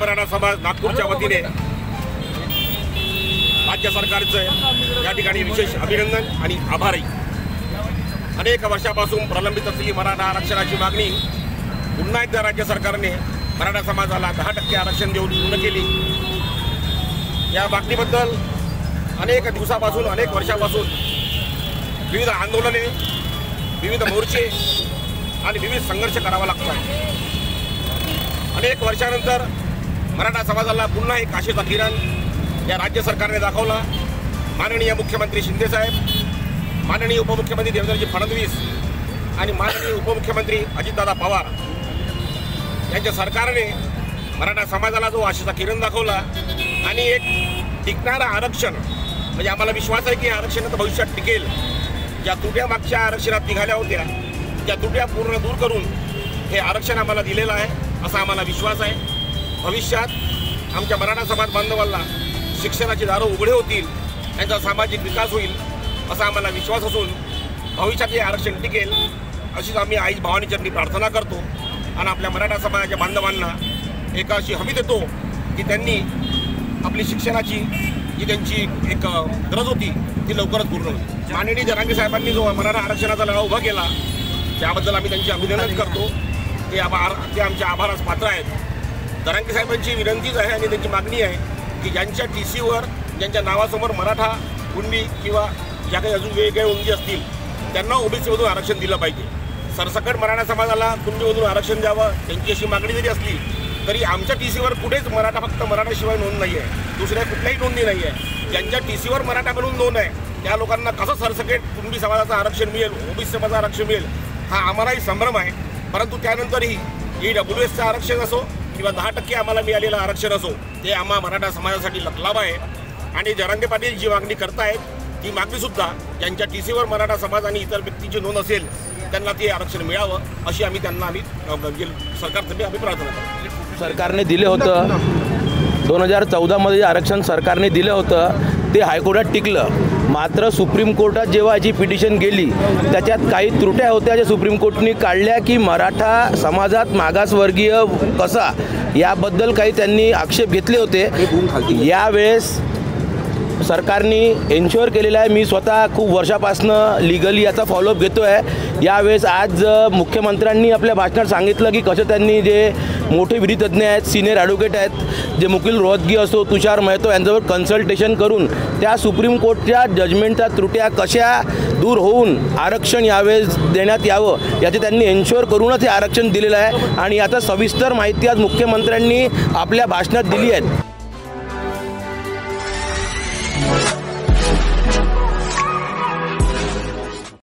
मराठा समाज नागपूरच्या वतीने राज्य सरकारचं या ठिकाणी विशेष अभिनंदन आणि आभारही। अनेक वर्षापासून प्रलंबित असलेली मराठा आरक्षणाची मागणी पुन्हा एकदा राज्य सरकारने मराठा समाजाला 10% आरक्षण देऊन पूर्ण केली। या मागणीबद्दल अनेक दिवसापासून अनेक वर्षापासून विविध आंदोलने, विविध मोर्चे आणि विविध संघर्ष करावा लागतो। अनेक वर्षानंतर मराठा समाजाला पुन्हा एक आशेचा किरण या राज्य सरकारने दाखवला। माननीय मुख्यमंत्री शिंदे साहेब, माननीय उपमुख्यमंत्री देवेंद्रजी फडणवीस आणि माननीय उपमुख्यमंत्री अजितदादा पवार यांच्या सरकारने मराठा समाजाला जो आशेचा किरण दाखवला आणि एक टिकणारा आरक्षण, म्हणजे आम्हाला विश्वास आहे की आरक्षण तर भविष्यात टिकेल। ज्या त्रुट्या मागच्या आरक्षणात निघाल्या होत्या त्या त्रुट्या पूर्ण दूर करून हे आरक्षण आम्हाला दिलेलं आहे असा आम्हाला विश्वास आहे। भविष्यात आमच्या मराठा समाज बांधवांना शिक्षणाची दारं उघडे होतील, त्यांचा सामाजिक विकास होईल असा आम्हाला विश्वास असून भविष्यात हे आरक्षण टिकेल अशीच आम्ही आई भवानी चरणी प्रार्थना करतो आणि आपल्या मराठा समाजाच्या बांधवांना एक अशी हमी देतो की त्यांनी आपली शिक्षणाची जी त्यांची एक गरज होती ती लवकरच पूर्ण होईल। माननीय जरांगे साहेबांनी जो मराठा आरक्षणाचा लढा उभा केला त्याबद्दल आम्ही त्यांचे अभिनंदन करतो। ते आमच्या आभारास पात्र आहेत। जरांगे साहेबांची विनंतीच आहे आणि त्यांची मागणी आहे की ज्यांच्या TCवर ज्यांच्या नावासमोर मराठा, कुणबी किंवा ज्या काही अजून वेगवेगळ्या नोंदी असतील त्यांना OBCमधून आरक्षण दिलं पाहिजे। सरसकट मराठा समाजाला कुणबीमधून आरक्षण द्यावं त्यांची अशी मागणी जरी असली तरी आमच्या TCवर कुठेच मराठा, फक्त मराठाशिवाय नोंद नाही आहे, दुसऱ्या कुठल्याही नोंदी नाही आहे। ज्यांच्या TCवर मराठा म्हणून नोंद आहे त्या लोकांना कसं सरसकट कुणबी समाजाचं आरक्षण मिळेल, OBC समाजाचं आरक्षण मिळेल हा आम्हालाही संभ्रम आहे। परंतु त्यानंतरही EWSचं आरक्षण असो किंवा 10% आम्हाला मिळालेलं आरक्षण असो ते आम्हा मराठा समाजासाठी लाभ आहे। आणि जरांगे पाटील जी मागणी करतायत ती मागणीसुद्धा ज्यांच्या TCवर मराठा समाज आणि इतर व्यक्तींची नोंद असेल त्यांना ते आरक्षण मिळावं अशी आम्ही त्यांना सरकारतर्फे आम्ही प्रार्थना करतो। सरकारने दिले होतं 2014मध्ये आरक्षण सरकारने दिलं होतं ते हायकोर्टात टिकलं। मात्र सुप्रीम कोर्टात जेव्हा याची पिटिशन गेली त्याच्यात काही त्रुट्या होत्या ज्या सुप्रीम कोर्टने काढल्या की मराठा समाजात मागासवर्गीय कसा याबद्दल काही त्यांनी आक्षेप घेतले होते। यावेळेस सरकारने एन्श्युअर केलेलं आहे। मी स्वतः खूप वर्षापासनं लीगली याचा फॉलोअप घेतो आहे। यावेळेस आज मुख्यमंत्र्यांनी आपल्या भाषणात सांगितलं की कसं त्यांनी जे मोठे विधितज्ञ आहेत, सिनियर ॲडव्होकेट आहेत, जे मुकुल रोहतगी असो, तुषार मेहतो यांच्यावर कन्सल्टेशन करून त्या सुप्रीम कोर्टच्या जजमेंटच्या त्रुट्या कशा दूर होऊन आरक्षण यावेळेस देण्यात यावं याचे त्यांनी एन्श्युअर करूनच हे आरक्षण दिलेलं आहे। आणि याचा सविस्तर माहिती आज मुख्यमंत्र्यांनी आपल्या भाषणात दिली आहे।